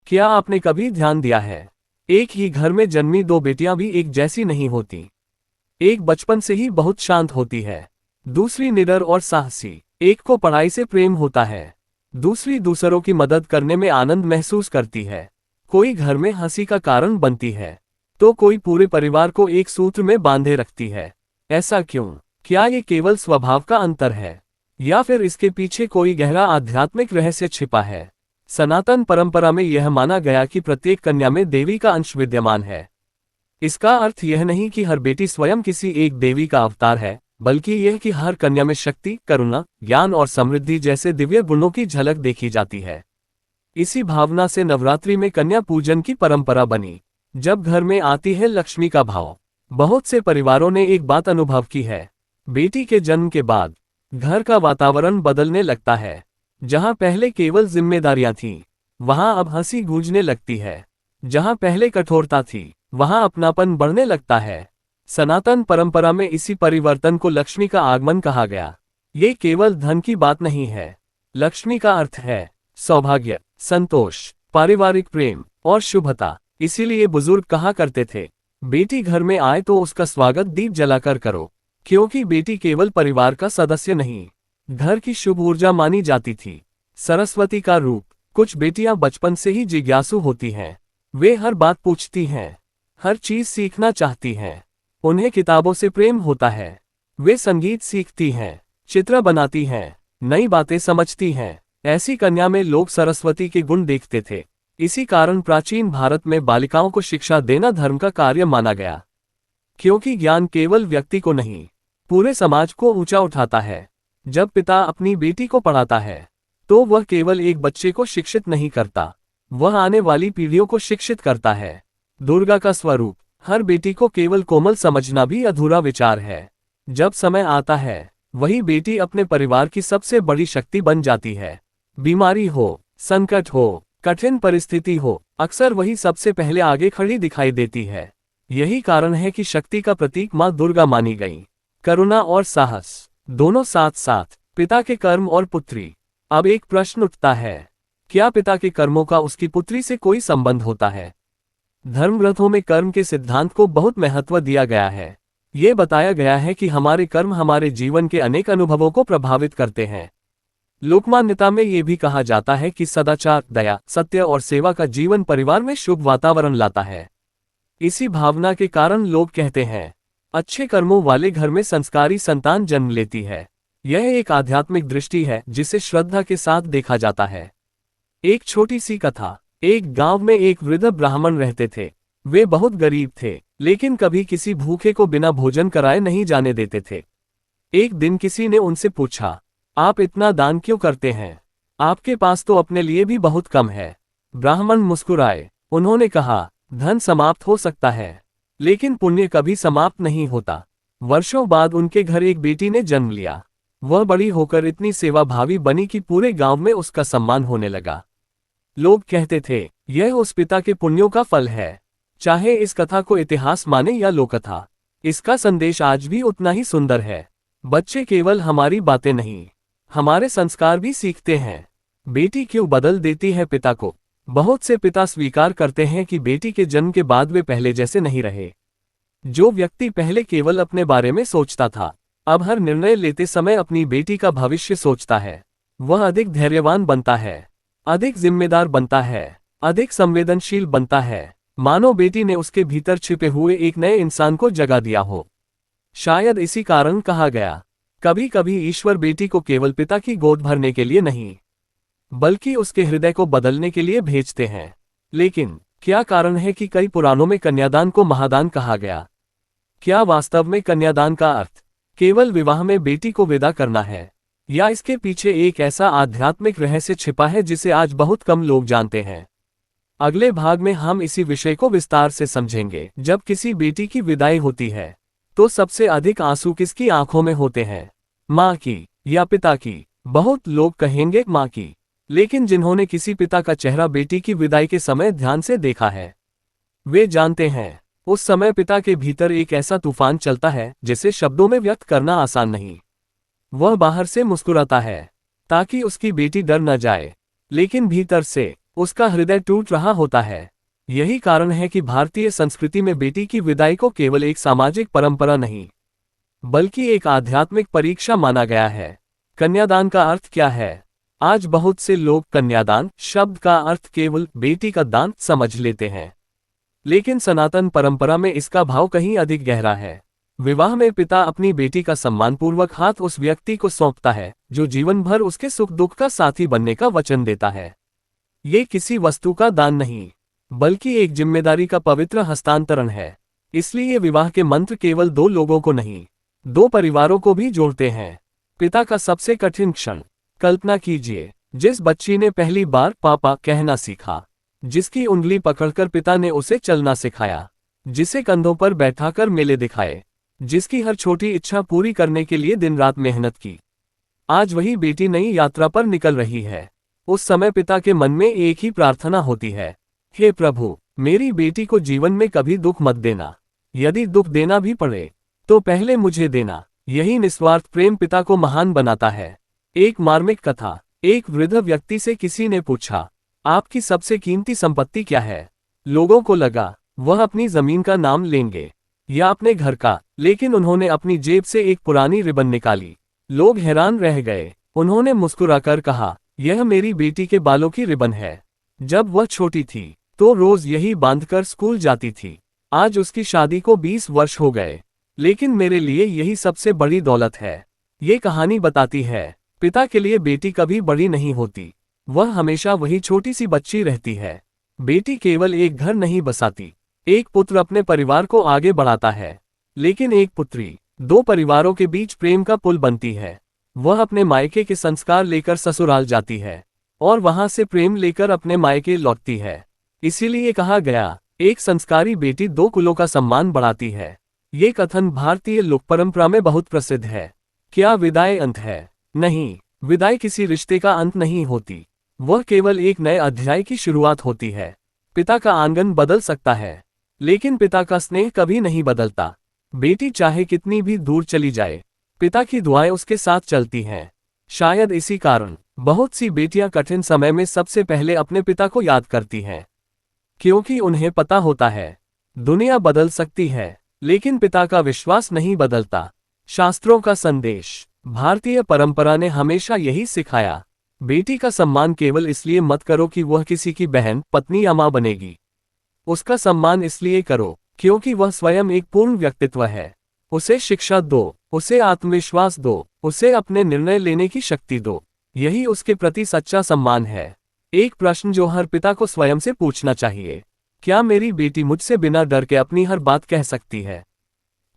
क्या आपने कभी ध्यान दिया है, एक ही घर में जन्मी दो बेटियां भी एक जैसी नहीं होती। एक बचपन से ही बहुत शांत होती है, दूसरी निडर और साहसी। एक को पढ़ाई से प्रेम होता है, दूसरी दूसरों की मदद करने में आनंद महसूस करती है। कोई घर में हंसी का कारण बनती है, तो कोई पूरे परिवार को एक सूत्र में बांधे रखती है। ऐसा क्यों? क्या ये केवल स्वभाव का अंतर है, या फिर इसके पीछे कोई गहरा आध्यात्मिक रहस्य छिपा है? सनातन परंपरा में यह माना गया कि प्रत्येक कन्या में देवी का अंश विद्यमान है। इसका अर्थ यह नहीं कि हर बेटी स्वयं किसी एक देवी का अवतार है, बल्कि यह कि हर कन्या में शक्ति, करुणा, ज्ञान और समृद्धि जैसे दिव्य गुणों की झलक देखी जाती है। इसी भावना से नवरात्रि में कन्या पूजन की परंपरा बनी। जब घर में आती है लक्ष्मी का भाव। बहुत से परिवारों ने एक बात अनुभव की है, बेटी के जन्म के बाद घर का वातावरण बदलने लगता है। जहां पहले केवल जिम्मेदारियां थीं, वहां अब हंसी गूंजने लगती है। जहां पहले कठोरता थी, वहां अपनापन बढ़ने लगता है। सनातन परंपरा में इसी परिवर्तन को लक्ष्मी का आगमन कहा गया। ये केवल धन की बात नहीं है। लक्ष्मी का अर्थ है सौभाग्य, संतोष, पारिवारिक प्रेम और शुभता। इसीलिए बुजुर्ग कहा करते थे, बेटी घर में आए तो उसका स्वागत दीप जलाकर करो, क्योंकि बेटी केवल परिवार का सदस्य नहीं, घर की शुभ ऊर्जा मानी जाती थी। सरस्वती का रूप। कुछ बेटियां बचपन से ही जिज्ञासु होती हैं। वे हर बात पूछती हैं, हर चीज सीखना चाहती हैं। उन्हें किताबों से प्रेम होता है। वे संगीत सीखती हैं, चित्र बनाती हैं, नई बातें समझती हैं। ऐसी कन्या में लोग सरस्वती के गुण देखते थे। इसी कारण प्राचीन भारत में बालिकाओं को शिक्षा देना धर्म का कार्य माना गया, क्योंकि ज्ञान केवल व्यक्ति को नहीं, पूरे समाज को ऊंचा उठाता है। जब पिता अपनी बेटी को पढ़ाता है, तो वह केवल एक बच्चे को शिक्षित नहीं करता, वह आने वाली पीढ़ियों को शिक्षित करता है। दुर्गा का स्वरूप। हर बेटी को केवल कोमल समझना भी अधूरा विचार है। जब समय आता है, वही बेटी अपने परिवार की सबसे बड़ी शक्ति बन जाती है। बीमारी हो, संकट हो, कठिन परिस्थिति हो, अक्सर वही सबसे पहले आगे खड़ी दिखाई देती है। यही कारण है कि शक्ति का प्रतीक माँ दुर्गा मानी गई। करुणा और साहस दोनों साथ साथ। पिता के कर्म और पुत्री। अब एक प्रश्न उठता है, क्या पिता के कर्मों का उसकी पुत्री से कोई संबंध होता है? धर्म ग्रंथों में कर्म के सिद्धांत को बहुत महत्व दिया गया है। ये बताया गया है कि हमारे कर्म हमारे जीवन के अनेक अनुभवों को प्रभावित करते हैं। लोकमान्यता में ये भी कहा जाता है कि सदाचार, दया, सत्य और सेवा का जीवन परिवार में शुभ वातावरण लाता है। इसी भावना के कारण लोग कहते हैं, अच्छे कर्मों वाले घर में संस्कारी संतान जन्म लेती है। यह एक आध्यात्मिक दृष्टि है जिसे श्रद्धा के साथ देखा जाता है। एक छोटी सी कथा। एक गांव में एक वृद्ध ब्राह्मण रहते थे। वे बहुत गरीब थे, लेकिन कभी किसी भूखे को बिना भोजन कराए नहीं जाने देते थे। एक दिन किसी ने उनसे पूछा, आप इतना दान क्यों करते हैं? आपके पास तो अपने लिए भी बहुत कम है। ब्राह्मण मुस्कुराए। उन्होंने कहा, धन समाप्त हो सकता है, लेकिन पुण्य कभी समाप्त नहीं होता। वर्षों बाद उनके घर एक बेटी ने जन्म लिया। वह बड़ी होकर इतनी सेवाभावी बनी कि पूरे गांव में उसका सम्मान होने लगा। लोग कहते थे, यह उस पिता के पुण्यों का फल है। चाहे इस कथा को इतिहास माने या लोककथा, इसका संदेश आज भी उतना ही सुंदर है। बच्चे केवल हमारी बातें नहीं, हमारे संस्कार भी सीखते हैं। बेटी क्यों बदल देती है पिता को? बहुत से पिता स्वीकार करते हैं कि बेटी के जन्म के बाद वे पहले जैसे नहीं रहे। जो व्यक्ति पहले केवल अपने बारे में सोचता था, अब हर निर्णय लेते समय अपनी बेटी का भविष्य सोचता है। वह अधिक धैर्यवान बनता है, अधिक जिम्मेदार बनता है, अधिक संवेदनशील बनता है, मानो बेटी ने उसके भीतर छिपे हुए एक नए इंसान को जगा दिया हो। शायद इसी कारण कहा गया, कभी कभी ईश्वर बेटी को केवल पिता की गोद भरने के लिए नहीं, बल्कि उसके हृदय को बदलने के लिए भेजते हैं। लेकिन क्या कारण है कि कई पुराणों में कन्यादान को महादान कहा गया? क्या वास्तव में कन्यादान का अर्थ केवल विवाह में बेटी को विदा करना है, या इसके पीछे एक ऐसा आध्यात्मिक रहस्य छिपा है जिसे आज बहुत कम लोग जानते हैं? अगले भाग में हम इसी विषय को विस्तार से समझेंगे। जब किसी बेटी की विदाई होती है, तो सबसे अधिक आंसू किसकी आंखों में होते हैं, माँ की या पिता की? बहुत लोग कहेंगे माँ की, लेकिन जिन्होंने किसी पिता का चेहरा बेटी की विदाई के समय ध्यान से देखा है, वे जानते हैं उस समय पिता के भीतर एक ऐसा तूफान चलता है जिसे शब्दों में व्यक्त करना आसान नहीं। वह बाहर से मुस्कुराता है ताकि उसकी बेटी डर न जाए, लेकिन भीतर से उसका हृदय टूट रहा होता है। यही कारण है कि भारतीय संस्कृति में बेटी की विदाई को केवल एक सामाजिक परंपरा नहीं, बल्कि एक आध्यात्मिक परीक्षा माना गया है। कन्यादान का अर्थ क्या है? आज बहुत से लोग कन्यादान शब्द का अर्थ केवल बेटी का दान समझ लेते हैं, लेकिन सनातन परंपरा में इसका भाव कहीं अधिक गहरा है। विवाह में पिता अपनी बेटी का सम्मानपूर्वक हाथ उस व्यक्ति को सौंपता है जो जीवन भर उसके सुख दुख का साथी बनने का वचन देता है। ये किसी वस्तु का दान नहीं, बल्कि एक जिम्मेदारी का पवित्र हस्तांतरण है। इसलिए विवाह के मंत्र केवल दो लोगों को नहीं, दो परिवारों को भी जोड़ते हैं। पिता का सबसे कठिन क्षण। कल्पना कीजिए, जिस बच्ची ने पहली बार पापा कहना सीखा, जिसकी उंगली पकड़कर पिता ने उसे चलना सिखाया, जिसे कंधों पर बैठाकर मेले दिखाए, जिसकी हर छोटी इच्छा पूरी करने के लिए दिन रात मेहनत की। आज वही बेटी नई यात्रा पर निकल रही है। उस समय पिता के मन में एक ही प्रार्थना होती है, हे प्रभु, मेरी बेटी को जीवन में कभी दुख मत देना। यदि दुख देना भी पड़े तो पहले मुझे देना। यही निस्वार्थ प्रेम पिता को महान बनाता है। एक मार्मिक कथा। एक वृद्ध व्यक्ति से किसी ने पूछा, आपकी सबसे कीमती संपत्ति क्या है? लोगों को लगा वह अपनी जमीन का नाम लेंगे या अपने घर का, लेकिन उन्होंने अपनी जेब से एक पुरानी रिबन निकाली। लोग हैरान रह गए। उन्होंने मुस्कुराकर कहा, यह मेरी बेटी के बालों की रिबन है। जब वह छोटी थी तो रोज यही बांधकर स्कूल जाती थी। आज उसकी शादी को 20 वर्ष हो गए, लेकिन मेरे लिए यही सबसे बड़ी दौलत है। ये कहानी बताती है, पिता के लिए बेटी कभी बड़ी नहीं होती, वह हमेशा वही छोटी सी बच्ची रहती है। बेटी केवल एक घर नहीं बसाती, एक पुत्र अपने परिवार को आगे बढ़ाता है, लेकिन एक पुत्री दो परिवारों के बीच प्रेम का पुल बनती है। वह अपने मायके के संस्कार लेकर ससुराल जाती है और वहां से प्रेम लेकर अपने मायके लौटती है। इसीलिए कहा गया, एक संस्कारी बेटी दो कुलों का सम्मान बढ़ाती है। ये कथन भारतीय लोक परंपरा में बहुत प्रसिद्ध है। क्या विदाई अंत है? नहीं, विदाई किसी रिश्ते का अंत नहीं होती, वह केवल एक नए अध्याय की शुरुआत होती है। पिता का आंगन बदल सकता है, लेकिन पिता का स्नेह कभी नहीं बदलता। बेटी चाहे कितनी भी दूर चली जाए, पिता की दुआएं उसके साथ चलती हैं। शायद इसी कारण बहुत सी बेटियां कठिन समय में सबसे पहले अपने पिता को याद करती हैं, क्योंकि उन्हें पता होता है दुनिया बदल सकती है, लेकिन पिता का विश्वास नहीं बदलता। शास्त्रों का संदेश। भारतीय परंपरा ने हमेशा यही सिखाया, बेटी का सम्मान केवल इसलिए मत करो कि वह किसी की बहन, पत्नी या मां बनेगी। उसका सम्मान इसलिए करो क्योंकि वह स्वयं एक पूर्ण व्यक्तित्व है। उसे शिक्षा दो, उसे आत्मविश्वास दो, उसे अपने निर्णय लेने की शक्ति दो। यही उसके प्रति सच्चा सम्मान है। एक प्रश्न जो हर पिता को स्वयं से पूछना चाहिए, क्या मेरी बेटी मुझसे बिना डर के अपनी हर बात कह सकती है?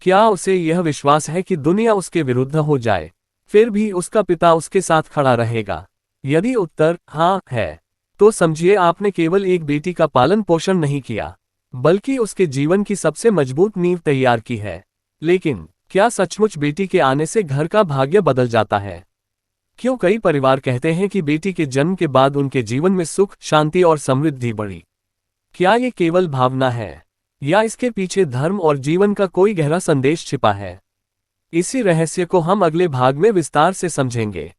क्या उसे यह विश्वास है कि दुनिया उसके विरुद्ध हो जाए, फिर भी उसका पिता उसके साथ खड़ा रहेगा? यदि उत्तर हाँ है, तो समझिए आपने केवल एक बेटी का पालन पोषण नहीं किया, बल्कि उसके जीवन की सबसे मजबूत नींव तैयार की है। लेकिन क्या सचमुच बेटी के आने से घर का भाग्य बदल जाता है? क्यों कई परिवार कहते हैं कि बेटी के जन्म के बाद उनके जीवन में सुख, शांति और समृद्धि बढ़ी? क्या ये केवल भावना है, या इसके पीछे धर्म और जीवन का कोई गहरा संदेश छिपा है? इसी रहस्य को हम अगले भाग में विस्तार से समझेंगे।